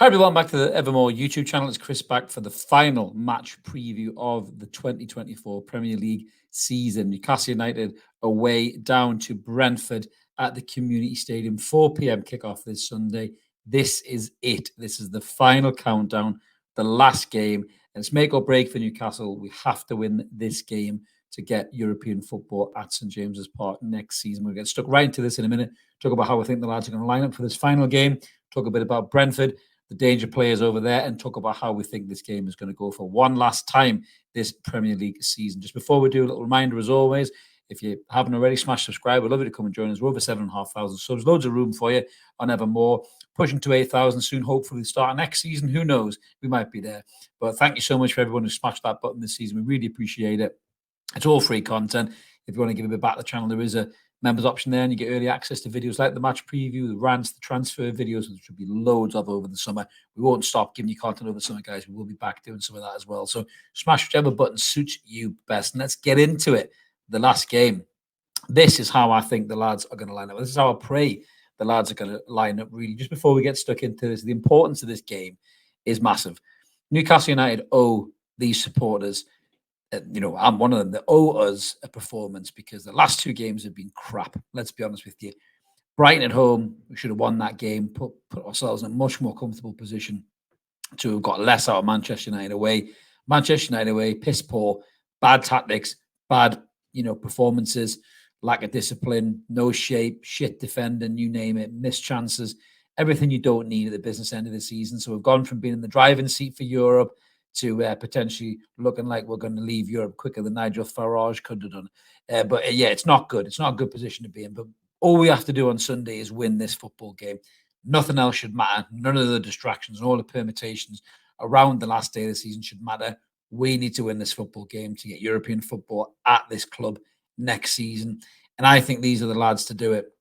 everyone, back to the Evermore YouTube channel. It's Chris back for the final match preview of the 2024 Premier League season. Newcastle United away down to Brentford at the Community Stadium. 4 p.m. kickoff this Sunday. This is it. This is the final countdown, the last game. And it's make or break for Newcastle. We have to win this game to get European football at St James's Park next season. We'll get stuck right into this in a minute. Talk about how I think the lads are going to line up for this final game. Talk a bit about Brentford, the danger players over there, and talk about how we think this game is going to go for one last time this Premier League season. Just before we do, a little reminder, as always, if you haven't already, smash subscribe. We'd love you to come and join us. We're over 7,500 subs. Loads of room for you on Evermore. Pushing to 8,000 soon, hopefully start next season. Who knows? We might be there. But thank you so much for everyone who smashed that button this season. We really appreciate it. It's all free content. If you want to give a bit back to the channel, there is a members option there, and you get early access to videos like the match preview, the rants, the transfer videos, which will be loads of over the summer. We won't stop giving you content over the summer, guys. We will be back doing some of that as well. So smash whichever button suits you best. And let's get into it. The last game. This is how I think the lads are going to line up. This is how I pray the lads are going to line up, really. Just before we get stuck into this, the importance of this game is massive. Newcastle United owe these supporters, I'm one of them, that owe us a performance, because the last 2 games have been crap. Let's be honest with you. Brighton at home, we should have won that game, put ourselves in a much more comfortable position to have got less out of Manchester United away. Manchester United away, piss poor, bad tactics, bad, performances, lack of discipline, no shape, shit defending, you name it, missed chances, everything you don't need at the business end of the season. So we've gone from being in the driving seat for Europe to potentially looking like we're going to leave Europe quicker than Nigel Farage could have done. But it's not good. It's not a good position to be in. But all we have to do on Sunday is win this football game. Nothing else should matter. None of the distractions and all the permutations around the last day of the season should matter. We need to win this football game to get European football at this club next season. And I think these are the lads to do it.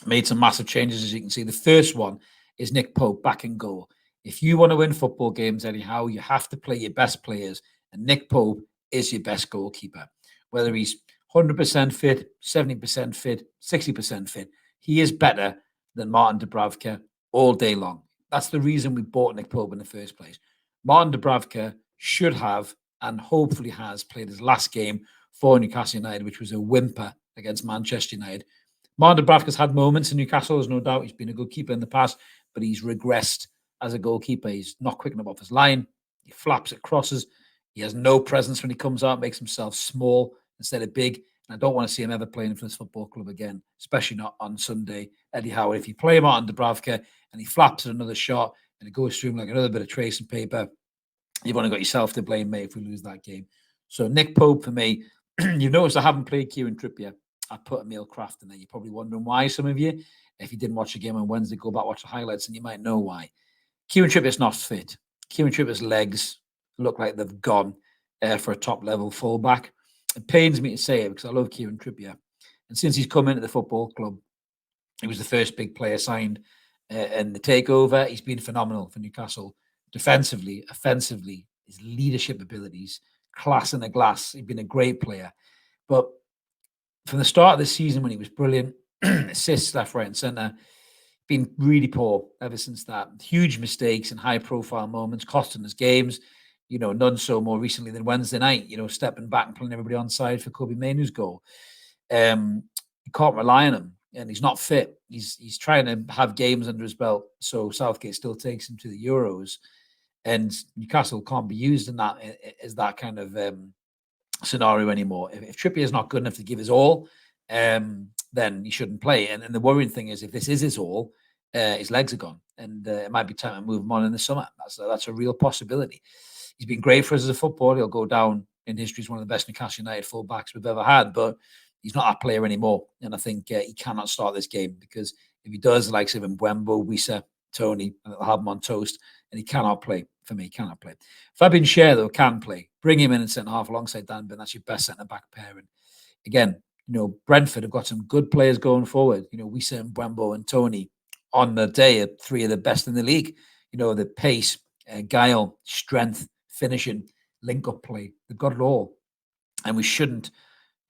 Made some massive changes, as you can see. The first one is Nick Pope back in goal. If you want to win football games anyhow, you have to play your best players. And Nick Pope is your best goalkeeper. Whether he's 100% fit, 70% fit, 60% fit, he is better than Martin Dubravka all day long. That's the reason we bought Nick Pope in the first place. Martin Dubravka should have, and hopefully has, played his last game for Newcastle United, which was a whimper against Manchester United. Martin Dubravka's had moments in Newcastle, there's no doubt. He's been a good keeper in the past, but he's regressed as a goalkeeper. He's not quick enough off his line. He flaps at crosses. He has no presence when he comes out, makes himself small instead of big. And I don't want to see him ever playing for this football club again, especially not on Sunday. Eddie Howard, if you play Martin Dubravka and he flaps at another shot and it goes through him like another bit of tracing paper, you've only got yourself to blame, mate, if we lose that game. So Nick Pope, for me, you've noticed I haven't played Kieran Trippier. I put Emil Kraft in there. You're probably wondering why, some of you. If you didn't watch the game on Wednesday, go back, watch the highlights, and you might know why. Kieran Trippier's not fit. Kieran Trippier's legs look like they've gone for a top-level fullback. It pains me to say it because I love Kieran Trippier. And since he's come into the football club, he was the first big player signed in the takeover. He's been phenomenal for Newcastle. Defensively, offensively, his leadership abilities, class in a glass. He's been a great player. But from the start of the season, when he was brilliant, assists left, right, and centre, been really poor ever since that. Huge mistakes and high-profile moments, costing us games. None so more recently than Wednesday night, stepping back and pulling everybody onside for Kobe Mainoo's goal. You can't rely on him, and he's not fit. He's trying to have games under his belt, so Southgate still takes him to the Euros, and Newcastle can't be used in that as that kind of scenario anymore. If Trippier is not good enough to give his all, then he shouldn't play. And the worrying thing is, if this is his all, his legs are gone, and it might be time to move him on in the summer. That's a real possibility. He's been great for us as a footballer. He'll go down in history as one of the best Newcastle United fullbacks we've ever had, but he's not that player anymore. And I think he cannot start this game, because if he does, like say Mbeumo, Wissa, Tony, and it'll have him on toast, and he cannot play. For me, he cannot play. Fabian Schär, though, can play. Bring him in and centre half alongside Dan Burn. That's your best centre back pairing. Again, Brentford have got some good players going forward. Wissa, Mbeumo, and Tony on the day are 3 of the best in the league. The pace, guile, strength, finishing, link-up play. They've got it all. And we shouldn't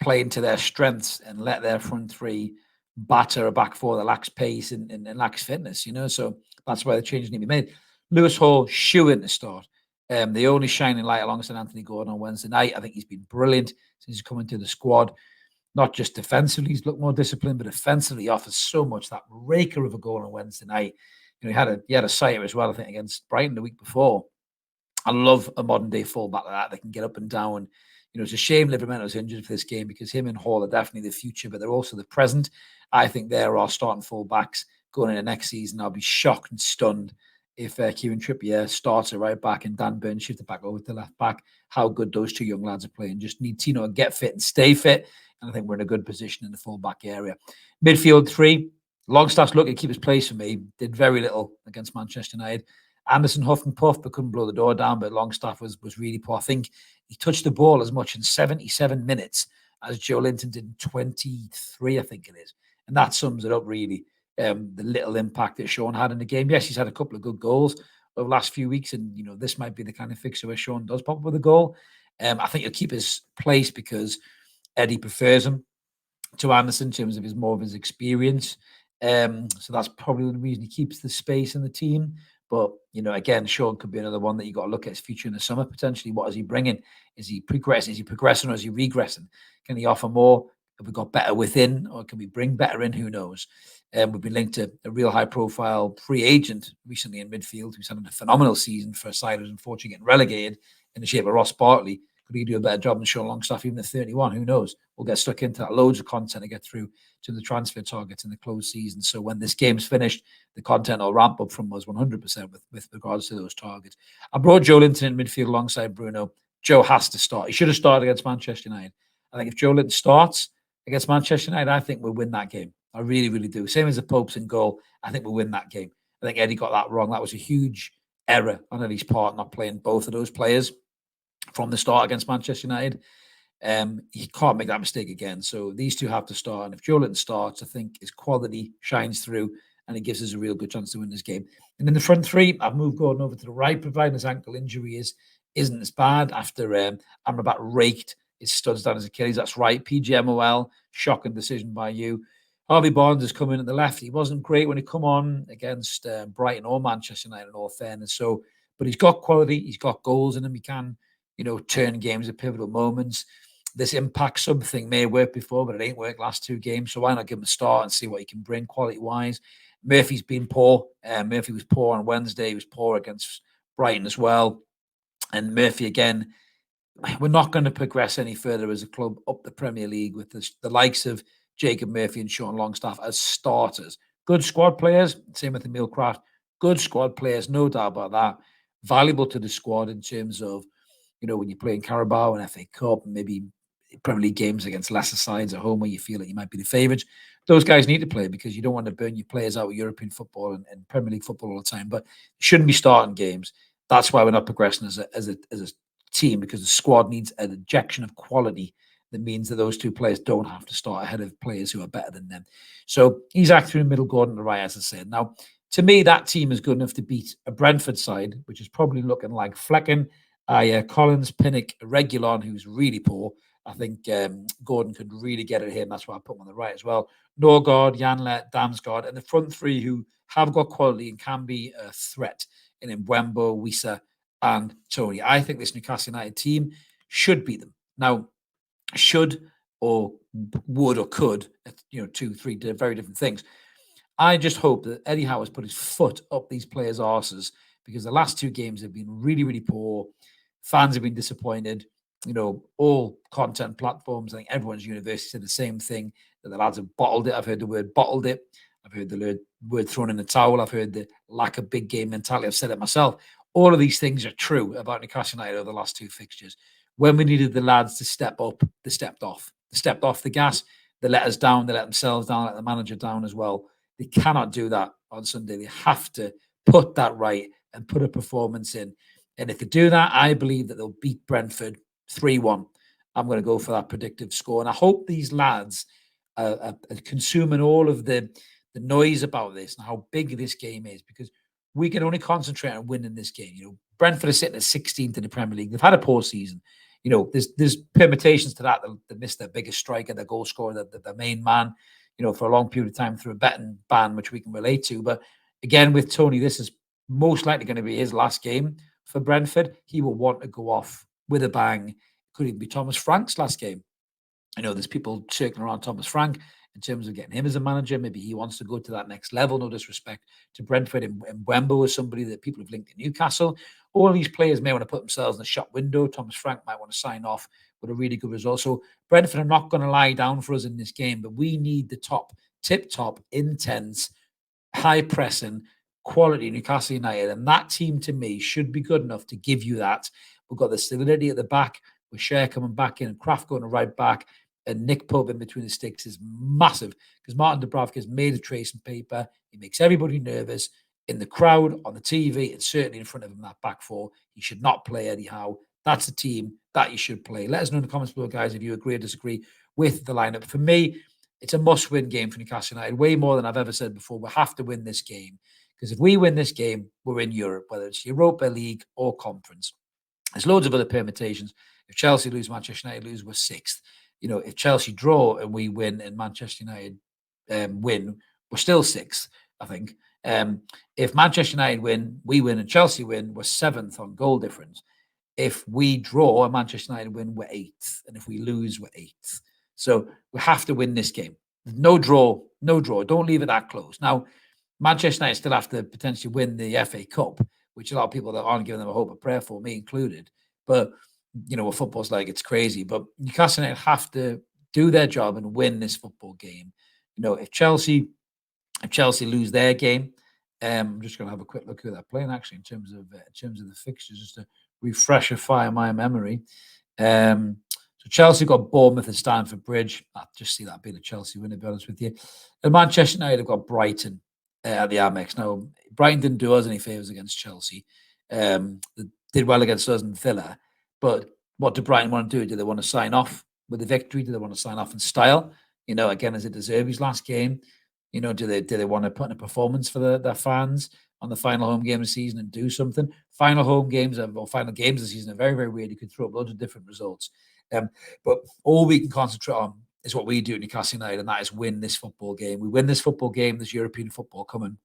play into their strengths and let their front 3 batter a back 4 that lacks pace and lacks fitness, So that's why the changes need to be made. Lewis Hall, shoo-in to start. The only shining light alongside Anthony Gordon on Wednesday night. I think he's been brilliant since he's come into the squad. Not just defensively, he's looked more disciplined, but offensively he offers so much. That raker of a goal on Wednesday night. He had a sighter as well, I think, against Brighton the week before. I love a modern day fullback like that. They can get up and down. It's a shame Liverpool's injured for this game because him and Hall are definitely the future, but they're also the present. I think they're our starting fullbacks going into next season. I'll be shocked and stunned if Kieran Trippier starts at right back and Dan Burn shifted back over to left back. How good those two young lads are playing. Just need Tino to get fit and stay fit. And I think we're in a good position in the fullback area. Midfield 3, Longstaff's looking to keep his place for me. Did very little against Manchester United. Anderson huffed and puffed, but couldn't blow the door down. But Longstaff was really poor. I think he touched the ball as much in 77 minutes as Joe Linton did in 23, I think it is. And that sums it up, really. The little impact that Sean had in the game. Yes, he's had a couple of good goals over the last few weeks. And, this might be the kind of fixture where Sean does pop up with a goal. I think he'll keep his place because Eddie prefers him to Anderson in terms of more of his experience. So that's probably the reason he keeps the space in the team. But, again, Sean could be another one that you got to look at his future in the summer, potentially. What is he bringing? Is he progressing? Is he progressing or is he regressing? Can he offer more? Have we got better within or can we bring better in? Who knows? We've been linked to a real high-profile free agent recently in midfield who's had a phenomenal season for a side who's unfortunately getting relegated in the shape of Ross Bartley. Could he do a better job than Sean Longstaff even at 31? Who knows? We'll get stuck into that. Loads of content to get through to the transfer targets in the closed season. So when this game's finished, the content will ramp up from us 100% with regards to those targets. I brought Joe Linton in midfield alongside Bruno. Joe has to start. He should have started against Manchester United. I think if Joe Linton starts against Manchester United, I think we'll win that game. I really, really do. Same as the Popes in goal. I think we'll win that game. I think Eddie got that wrong. That was a huge error on Eddie's part, not playing both of those players from the start against Manchester United. He can't make that mistake again. So these two have to start. And if Joe Linton starts, I think his quality shines through and it gives us a real good chance to win this game. And in the front 3, I've moved Gordon over to the right, providing his ankle injury isn't as bad after Amrabat raked his studs down his Achilles. That's right. PGMOL, shocking decision by you. Harvey Barnes has come in at the left. He wasn't great when he come on against Brighton or Manchester United in all fairness. So, but he's got quality. He's got goals in him. He can, turn games at pivotal moments. This impact sub thing may work before, but it ain't worked last 2 games. So why not give him a start and see what he can bring quality-wise? Murphy's been poor. Murphy was poor on Wednesday. He was poor against Brighton as well. And Murphy, again, we're not going to progress any further as a club up the Premier League with the likes of Jacob Murphy and Sean Longstaff as starters. Good squad players. Same with Emil Kraft. Good squad players, no doubt about that. Valuable to the squad in terms of, when you're playing Carabao and FA Cup, maybe Premier League games against lesser sides at home where you feel like you might be the favourites. Those guys need to play because you don't want to burn your players out with European football and Premier League football all the time. But you shouldn't be starting games. That's why we're not progressing as a team, because the squad needs an injection of quality that means that those 2 players don't have to start ahead of players who are better than them. So he's acting in the middle, Gordon to the right, as I said. Now, to me, that team is good enough to beat a Brentford side, which is probably looking like Flecken, Collins, Pinnock, Regulon, who's really poor. I think Gordon could really get at him. That's why I put him on the right as well. Norgard, Janlet, Damsgaard, and the front 3 who have got quality and can be a threat in Mbembo, Wissa, and Tony. I think this Newcastle United team should beat them. Now, should or would or could, 2, 3 very different things. I just hope that Eddie Howe has put his foot up these players' arses because the last 2 games have been really, really poor. Fans have been disappointed. All content platforms, I think everyone's university said the same thing, that the lads have bottled it. I've heard the word bottled it. I've heard the word thrown in the towel. I've heard the lack of big game mentality. I've said it myself. All of these things are true about Newcastle United over the last 2 fixtures. When we needed the lads to step up, they stepped off. They stepped off the gas. They let us down. They let themselves down, let the manager down as well. They cannot do that on Sunday. They have to put that right and put a performance in. And if they do that, I believe that they'll beat Brentford 3-1. I'm going to go for that predictive score. And I hope these lads are consuming all of the noise about this and how big this game is, because we can only concentrate on winning this game. Brentford are sitting at 16th in the Premier League. They've had a poor season. There's permutations to that. They missed their biggest striker, their goal scorer, the main man, for a long period of time through a betting ban, which we can relate to. But again, with Tony, this is most likely going to be his last game for Brentford. He will want to go off with a bang. Could even be Thomas Frank's last game. I know there's people circling around Thomas Frank in terms of getting him as a manager. Maybe he wants to go to that next level. No disrespect to Brentford, and Wembo is somebody that people have linked to Newcastle. All these players may want to put themselves in the shop window. Thomas Frank might want to sign off with a really good result. So Brentford are not going to lie down for us in this game, but we need the tip-top, intense, high pressing, quality Newcastle United. And that team, to me, should be good enough to give you that. We've got the solidity at the back with Cher coming back in and Kraft going to right back. And Nick Pope in between the sticks is massive because Martin Dubravka has made a tracing paper. He makes everybody nervous in the crowd, on the TV, and certainly in front of him, that back four. He should not play anyhow. That's the team that you should play. Let us know in the comments below, guys, if you agree or disagree with the lineup. For me, it's a must-win game for Newcastle United, way more than I've ever said before. We have to win this game because if we win this game, we're in Europe, whether it's Europa League or Conference. There's loads of other permutations. If Chelsea lose, Manchester United lose, we're sixth. If Chelsea draw and we win and Manchester United win, we're still sixth, I think. If Manchester United win, we win, and Chelsea win, we're seventh on goal difference. If we draw and Manchester United win, we're eighth. And if we lose, we're eighth. So we have to win this game. No draw, no draw. Don't leave it that close. Now, Manchester United still have to potentially win the FA Cup, which a lot of people that aren't giving them a hope of prayer for, me included. But what football's like, it's crazy. But Newcastle United have to do their job and win this football game. If Chelsea lose their game, I'm just going to have a quick look at that playing actually in terms of the fixtures, just to refresh my memory. So Chelsea got Bournemouth and Stamford Bridge. I just see that being a Chelsea win, to be honest with you. And Manchester United have got Brighton at the Amex. Now, Brighton didn't do us any favours against Chelsea. They did well against us and Villa. But what do Brighton want to do? Do they want to sign off with the victory? Do they want to sign off in style? Again, as it deserved his last game. Do they want to put in a performance for their fans on the final home game of the season and do something? Final games of the season are very, very weird. You could throw up loads of different results. But all we can concentrate on is what we do at Newcastle United, and that is win this football game. We win this football game, there's European football coming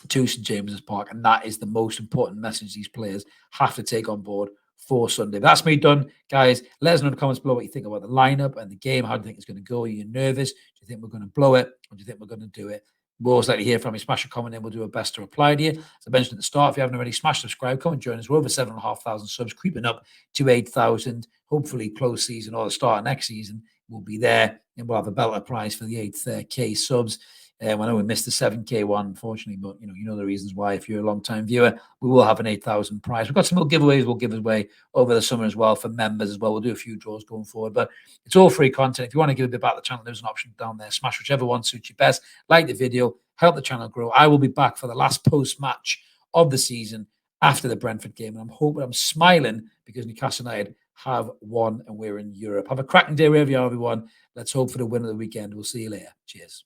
to St James's Park, and that is the most important message these players have to take on board for Sunday. But that's me done, guys. Let us know in the comments below what you think about the lineup and the game. How do you think it's going to go? Are you nervous? Do you think we're going to blow it? Or do you think we're going to do it? We'll always like to hear from you. Smash a comment and we'll do our best to reply to you. As I mentioned at the start, if you haven't already, smash subscribe, come and join us. We're over 7,500 subs, creeping up to 8,000. Hopefully, close season or the start of next season, we'll be there and we'll have a belter prize for the 8K subs. I know we missed the 7K one, unfortunately, but you know the reasons why. If you're a long-time viewer, we will have an 8,000 prize. We've got some more giveaways we'll give away over the summer as well for members as well. We'll do a few draws going forward, but it's all free content. If you want to give a bit about the channel, there's an option down there. Smash whichever one suits you best. Like the video, help the channel grow. I will be back for the last post-match of the season after the Brentford game, and I'm smiling because Newcastle United have won and we're in Europe. Have a cracking day wherever you are, everyone. Let's hope for the win of the weekend. We'll see you later. Cheers.